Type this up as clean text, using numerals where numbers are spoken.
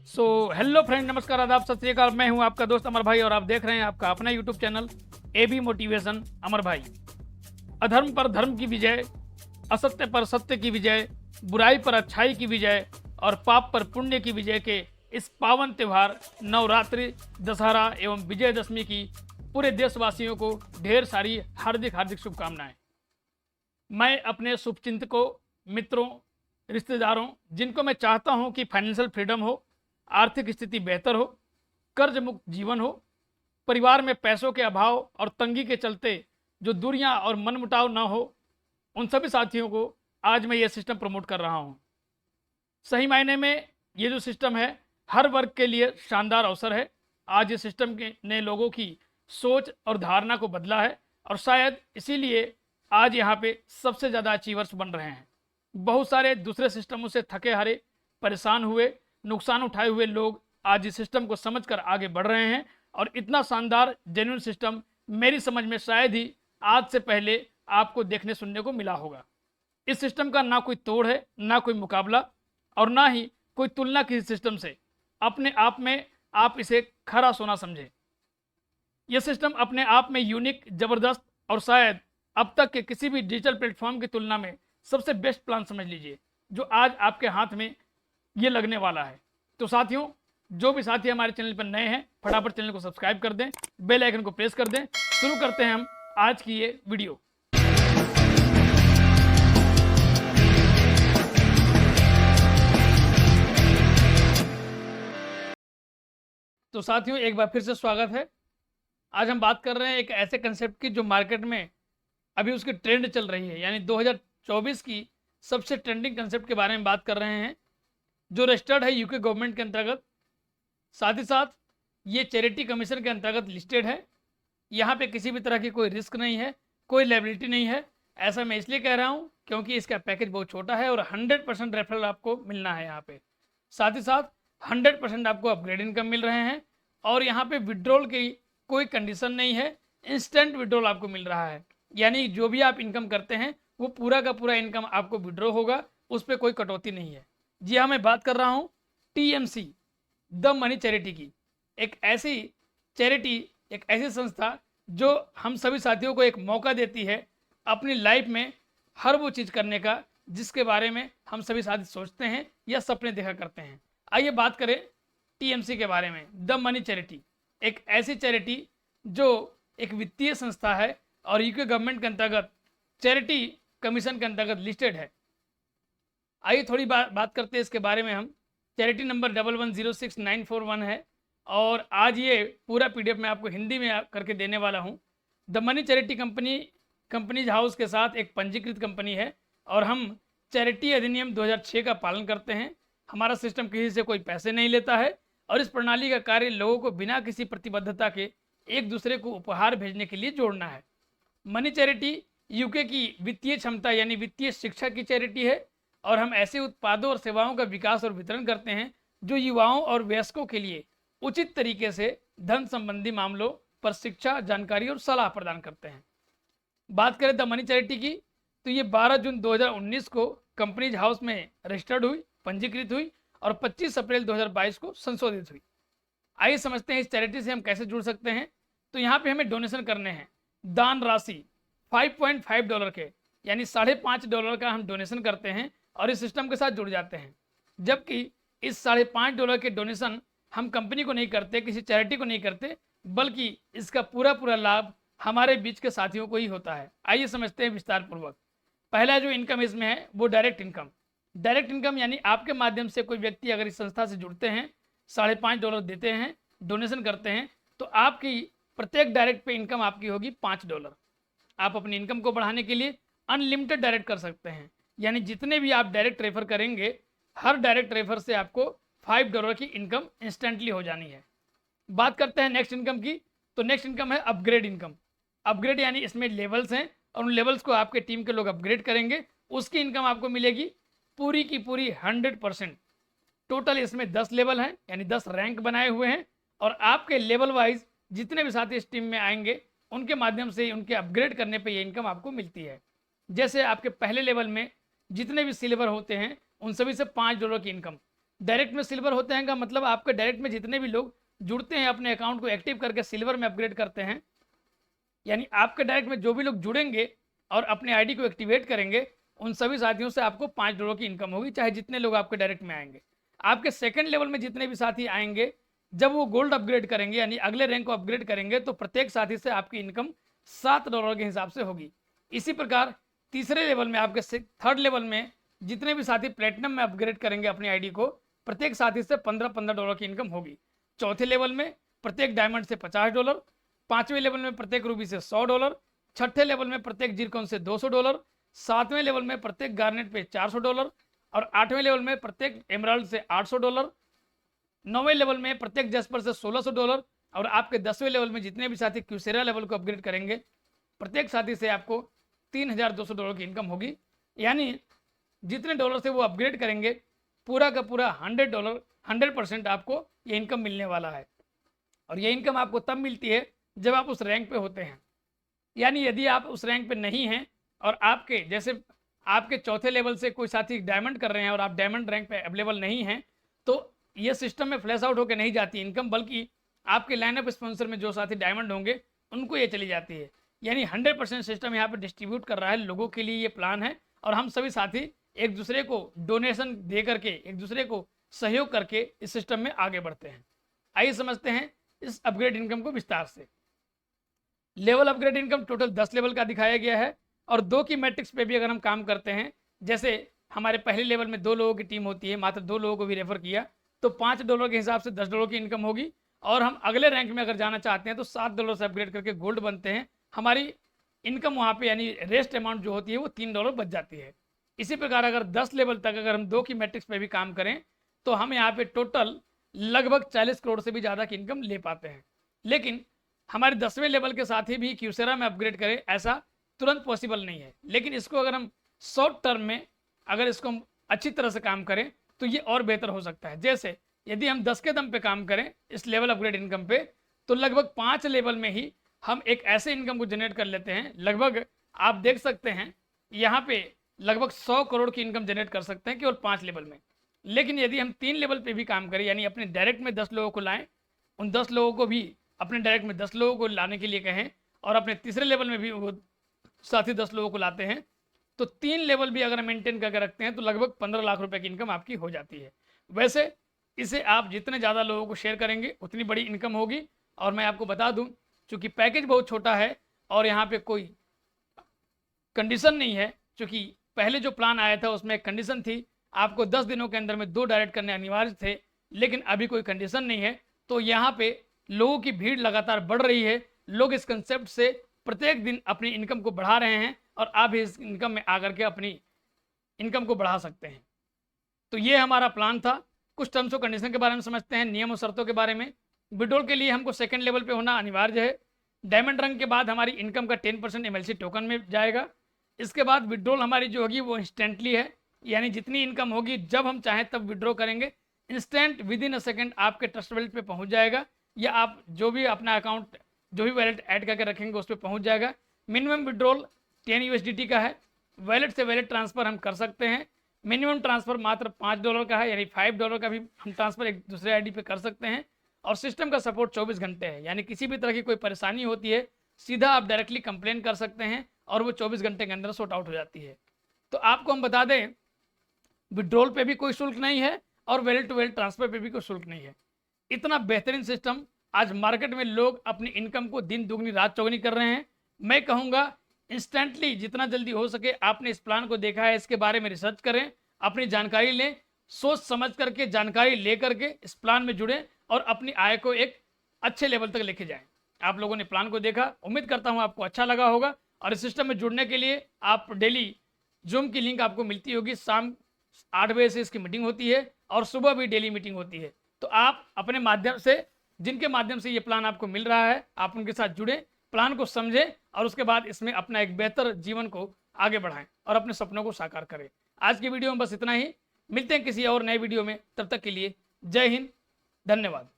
Hello friend, नमस्कार, आदाब, सत श्री अकाल। मैं हूं आपका दोस्त अमर भाई और आप देख रहे हैं आपका अपना यूट्यूब चैनल AB मोटिवेशन अमर भाई। अधर्म पर धर्म की विजय, असत्य पर सत्य की विजय, बुराई पर अच्छाई की विजय और पाप पर पुण्य की विजय के इस पावन त्यौहार नवरात्रि, दशहरा एवं विजयदशमी की पूरे देशवासियों को ढेर सारी हार्दिक हार्दिक शुभकामनाएं। मैं अपने शुभचिंतकों, मित्रों, रिश्तेदारों, जिनको मैं चाहता हूं कि फाइनेंशियल फ्रीडम हो, आर्थिक स्थिति बेहतर हो, कर्ज मुक्त जीवन हो, परिवार में पैसों के अभाव और तंगी के चलते जो दूरियां और मनमुटाव ना हो, उन सभी साथियों को आज मैं ये सिस्टम प्रमोट कर रहा हूं। सही मायने में ये जो सिस्टम है हर वर्ग के लिए शानदार अवसर है। आज ये सिस्टम ने लोगों की सोच और धारणा को बदला है और शायद इसीलिए आज यहाँ पे सबसे ज़्यादा अचीवर्स बन रहे हैं। बहुत सारे दूसरे सिस्टमों से थके हारे, परेशान हुए, नुकसान उठाए हुए लोग आज इस सिस्टम को समझकर आगे बढ़ रहे हैं और इतना शानदार जेन्युइन सिस्टम मेरी समझ में शायद ही आज से पहले आपको देखने सुनने को मिला होगा। इस सिस्टम का ना कोई तोड़ है, ना कोई मुकाबला और ना ही कोई तुलना किसी सिस्टम से। अपने आप में आप इसे खरा सोना समझें। यह सिस्टम अपने आप में यूनिक, ज़बरदस्त और शायद अब तक के किसी भी डिजिटल प्लेटफॉर्म की तुलना में सबसे बेस्ट प्लान समझ लीजिए जो आज आपके हाथ में ये लगने वाला है। तो साथियों, जो भी साथी हमारे चैनल पर नए हैं फटाफट चैनल को सब्सक्राइब कर दें, बेल आइकन को प्रेस कर दें। शुरू करते हैं हम आज की ये वीडियो। तो साथियों, एक बार फिर से स्वागत है। आज हम बात कर रहे हैं एक ऐसे कंसेप्ट की जो मार्केट में अभी उसकी ट्रेंड चल रही है, यानी 2024 की सबसे ट्रेंडिंग कंसेप्ट के बारे में बात कर रहे हैं, जो रजिस्टर्ड है यूके गवर्नमेंट के अंतर्गत। साथ ही साथ ये चैरिटी कमीशन के अंतर्गत लिस्टेड है। यहाँ पे किसी भी तरह की कोई रिस्क नहीं है, कोई लायबिलिटी नहीं है। ऐसा मैं इसलिए कह रहा हूँ क्योंकि इसका पैकेज बहुत छोटा है और 100% रेफरल आपको मिलना है यहाँ पे। साथ ही साथ 100% आपको अपग्रेड इनकम मिल रहे हैं और यहाँ पे विड्रॉल की कोई कंडीशन नहीं है, इंस्टेंट विड्रॉल आपको मिल रहा है। यानी जो भी आप इनकम करते हैं वो पूरा का पूरा इनकम आपको विड्रॉ होगा, उस पर कोई कटौती नहीं है। जी हाँ, मैं बात कर रहा हूँ TMC द मनी चैरिटी की। एक ऐसी चैरिटी, एक ऐसी संस्था जो हम सभी साथियों को एक मौका देती है अपनी लाइफ में हर वो चीज़ करने का जिसके बारे में हम सभी साथी सोचते हैं या सपने देखा करते हैं। आइए बात करें TMC के बारे में। द मनी चैरिटी एक ऐसी चैरिटी जो एक वित्तीय संस्था है और यूके गवर्नमेंट के अंतर्गत चैरिटी कमीशन के अंतर्गत लिस्टेड है। आइए थोड़ी बात करते हैं इसके बारे में। हम चैरिटी नंबर 11106941 है और आज ये पूरा PDF मैं आपको हिंदी में करके देने वाला हूँ। The money charity companies house के साथ एक पंजीकृत कंपनी है और हम चैरिटी अधिनियम 2006 का पालन करते हैं। हमारा सिस्टम किसी से कोई पैसे नहीं लेता है और इस प्रणाली का कार्य लोगों को बिना किसी प्रतिबद्धता के एक दूसरे को उपहार भेजने के लिए जोड़ना है। मनी चैरिटी यूके की वित्तीय क्षमता यानी वित्तीय शिक्षा की चैरिटी है और हम ऐसे उत्पादों और सेवाओं का विकास और वितरण करते हैं जो युवाओं और वयस्कों के लिए उचित तरीके से धन संबंधी मामलों पर शिक्षा, जानकारी और सलाह प्रदान करते हैं। बात करें द मनी चैरिटी की तो ये 12 जून 2019 को कंपनीज हाउस में रजिस्टर्ड हुई, पंजीकृत हुई और 25 अप्रैल 2022 को संशोधित हुई। आइए समझते हैं इस चैरिटी से हम कैसे जुड़ सकते हैं। तो यहाँ पे हमें डोनेशन करने हैं। दान राशि $5.5 के यानी $5.5 का हम डोनेशन करते हैं और इस सिस्टम के साथ जुड़ जाते हैं। जबकि इस $5.5 के डोनेशन हम कंपनी को नहीं करते, किसी चैरिटी को नहीं करते, बल्कि इसका पूरा पूरा लाभ हमारे बीच के साथियों को ही होता है। आइए समझते हैं विस्तार पूर्वक। पहला जो इनकम इसमें है वो डायरेक्ट इनकम। डायरेक्ट इनकम यानी आपके माध्यम से कोई व्यक्ति अगर इस संस्था से जुड़ते हैं, $5.5 देते हैं, डोनेशन करते हैं, तो आपकी प्रत्येक डायरेक्ट पे इनकम आपकी होगी $5। आप अपनी इनकम को बढ़ाने के लिए अनलिमिटेड डायरेक्ट कर सकते हैं, यानी जितने भी आप डायरेक्ट रेफर करेंगे हर डायरेक्ट रेफर से आपको $5 की इनकम इंस्टेंटली हो जानी है। बात करते हैं नेक्स्ट इनकम की। तो नेक्स्ट इनकम है अपग्रेड इनकम। अपग्रेड यानी इसमें लेवल्स हैं और उन लेवल्स को आपके टीम के लोग अपग्रेड करेंगे, उसकी इनकम आपको मिलेगी पूरी की पूरी 100%। टोटल इसमें 10 लेवल हैं यानी 10 रैंक बनाए हुए हैं और आपके लेवल वाइज जितने भी साथी इस टीम में आएंगे उनके माध्यम से उनके अपग्रेड करने पे ये इनकम आपको मिलती है। जैसे आपके पहले लेवल में जितने भी सिल्वर होते हैं उन सभी से $5 की इनकम, डायरेक्ट में सिल्वर होते हैं का मतलब आपके डायरेक्ट में जितने भी लोग जुड़ते हैं अपने अकाउंट को एक्टिव करके सिल्वर में अपग्रेड करते हैं, यानी आपके डायरेक्ट में जो भी लोग जुड़ेंगे और अपने आईडी को एक्टिवेट करेंगे उन सभी साथियों से आपको $5 की इनकम होगी, चाहे जितने लोग आपके डायरेक्ट में आएंगे। आपके सेकंड लेवल में जितने भी साथी आएंगे जब वो गोल्ड अपग्रेड करेंगे यानी अगले रैंक को अपग्रेड करेंगे तो प्रत्येक साथी से आपकी इनकम $7 के हिसाब से होगी। इसी प्रकार तीसरे लेवल में आपके थर्ड लेवल में जितने भी साथी प्लेटिनम में अपग्रेड करेंगे अपनी आईडी को प्रत्येक साथी से $15 की इनकम होगी। चौथे लेवल में प्रत्येक डायमंड से $50, पांचवें लेवल में प्रत्येक रूबी से $100, छठे लेवल में प्रत्येक जीरकॉन से $200, सातवें लेवल में प्रत्येक गार्नेट पे $400 और आठवें लेवल में प्रत्येक एमराल्ड से $800, नौवें लेवल में प्रत्येक जस्पर से $1600 और आपके 10वें लेवल में जितने भी साथी क्यूसेरा लेवल को अपग्रेड करेंगे प्रत्येक साथी से आपको $3200 की इनकम होगी। यानी जितने डॉलर से वो अपग्रेड करेंगे पूरा का पूरा $100 आपको ये इनकम मिलने वाला है। और ये इनकम आपको तब मिलती है जब आप उस रैंक पे होते हैं। यानी यदि आप उस रैंक पे नहीं हैं और आपके जैसे आपके चौथे लेवल से कोई साथी डायमंड कर रहे हैं और आप डायमंड रैंक पे अवेलेबल नहीं हैं तो ये सिस्टम में फ्लैश आउट होकर नहीं जाती इनकम, बल्कि आपके लाइनअप स्पॉन्सर में जो साथी डायमंड होंगे उनको ये चली जाती है। यानी 100% सिस्टम यहाँ पर डिस्ट्रीब्यूट कर रहा है, लोगों के लिए ये प्लान है और हम सभी साथी एक दूसरे को डोनेशन दे करके एक दूसरे को सहयोग करके इस सिस्टम में आगे बढ़ते हैं। आइए समझते हैं इस अपग्रेड इनकम को विस्तार से। Level upgrade income total 10 level का दिखाया गया है और 2 की मैट्रिक्स पे भी अगर हम काम करते हैं, जैसे हमारे पहले लेवल में 2 लोगों की टीम होती है, मात्र 2 लोगों को भी रेफर किया तो $5 के हिसाब से $10 की इनकम होगी। और हम अगले रैंक में अगर जाना चाहते हैं तो $7 से अपग्रेड करके गोल्ड बनते हैं, हमारी इनकम वहाँ पे यानी रेस्ट अमाउंट जो होती है वो $3 बच जाती है। इसी प्रकार अगर 10 लेवल तक अगर हम 2 की मैट्रिक्स पे भी काम करें तो हम यहाँ पे टोटल लगभग 40 करोड़ से भी ज़्यादा की इनकम ले पाते हैं। लेकिन हमारे 10वें लेवल के साथ ही भी क्यूसेरा में अपग्रेड करें ऐसा तुरंत पॉसिबल नहीं है, लेकिन इसको अगर हम शॉर्ट टर्म में अगर इसको हम अच्छी तरह से काम करें तो ये और बेहतर हो सकता है। जैसे यदि हम 10 के दम पे काम करें इस लेवल अपग्रेड इनकम पे तो लगभग 5 लेवल में ही हम एक ऐसे इनकम को जनरेट कर लेते हैं। लगभग आप देख सकते हैं यहाँ पे लगभग 100 करोड़ की इनकम जनरेट कर सकते हैं केवल 5 लेवल में। लेकिन यदि हम 3 लेवल पे भी काम करें यानी अपने डायरेक्ट में 10 लोगों को लाएं, उन 10 लोगों को भी अपने डायरेक्ट में 10 लोगों को लाने के लिए कहें और अपने तीसरे लेवल में भी वो साथ ही 10 लोगों को लाते हैं तो 3 लेवल भी अगर मेंटेन करके रखते हैं तो लगभग 15 लाख रुपए की इनकम आपकी हो जाती है। वैसे इसे आप जितने ज़्यादा लोगों को शेयर करेंगे उतनी बड़ी इनकम होगी। और मैं आपको बता दूं चूँकि पैकेज बहुत छोटा है और यहाँ पे कोई कंडीशन नहीं है, चूँकि पहले जो प्लान आया था उसमें एक कंडीशन थी आपको 10 दिनों के अंदर में 2 डायरेक्ट करने अनिवार्य थे, लेकिन अभी कोई कंडीशन नहीं है। तो यहाँ पे लोगों की भीड़ लगातार बढ़ रही है, लोग इस कंसेप्ट से प्रत्येक दिन अपनी इनकम को बढ़ा रहे हैं और आप भी इस इनकम में आकर के अपनी इनकम को बढ़ा सकते हैं। तो ये हमारा प्लान था। कुछ टर्म्स और कंडीशन के बारे में समझते हैं, नियम और शर्तों के बारे में। विड्रॉल के लिए हमको सेकंड लेवल पे होना अनिवार्य है। डायमंड रंग के बाद हमारी इनकम का 10% MLC टोकन में जाएगा। इसके बाद विड्रॉल हमारी जो होगी वो इंस्टेंटली है, यानी जितनी इनकम होगी जब हम चाहें तब विड्रॉ करेंगे, instant with in a second आपके ट्रस्ट वैलेट पे पहुंच जाएगा या आप जो भी अपना अकाउंट जो भी वैलेट ऐड करके रखेंगे उस पर पहुंच जाएगा। मिनिमम विड्रॉल 10 USDT का है। वैलेट से वैलेट ट्रांसफ़र हम कर सकते हैं। मिनिमम ट्रांसफ़र मात्र $5 का है, यानी $5 का भी हम ट्रांसफ़र एक दूसरे आईडी पे कर सकते हैं। और सिस्टम का सपोर्ट 24 घंटे है, यानी किसी भी तरह की कोई परेशानी होती है सीधा आप डायरेक्टली कंप्लेन कर सकते हैं और वो 24 घंटे के अंदर सॉर्ट आउट हो जाती है। तो आपको हम बता दें विड्रॉल पे भी कोई शुल्क नहीं है और वैलेट टू वैलेट ट्रांसफ़र पे भी कोई शुल्क नहीं है। इतना बेहतरीन सिस्टम आज मार्केट में लोग अपनी इनकम को दिन दुगनी रात चौगनी कर रहे हैं। मैं कहूँगा इंस्टेंटली जितना जल्दी हो सके आपने इस प्लान को देखा है इसके बारे में रिसर्च करें, अपनी जानकारी लें, सोच समझ करके जानकारी ले करके इस प्लान में जुड़ें और अपनी आय को एक अच्छे लेवल तक लेके जाएं। आप लोगों ने प्लान को देखा, उम्मीद करता हूं आपको अच्छा लगा होगा। और इस सिस्टम में जुड़ने के लिए आप डेली जूम की लिंक आपको मिलती होगी, शाम 8 बजे से इसकी मीटिंग होती है और सुबह भी डेली मीटिंग होती है। तो आप अपने माध्यम से जिनके माध्यम से ये प्लान आपको मिल रहा है आप उनके साथ जुड़ें, प्लान को समझें और उसके बाद इसमें अपना एक बेहतर जीवन को आगे बढ़ाएं और अपने सपनों को साकार करें। आज की वीडियो में बस इतना ही, मिलते हैं किसी और नए वीडियो में, तब तक के लिए जय हिंद, धन्यवाद।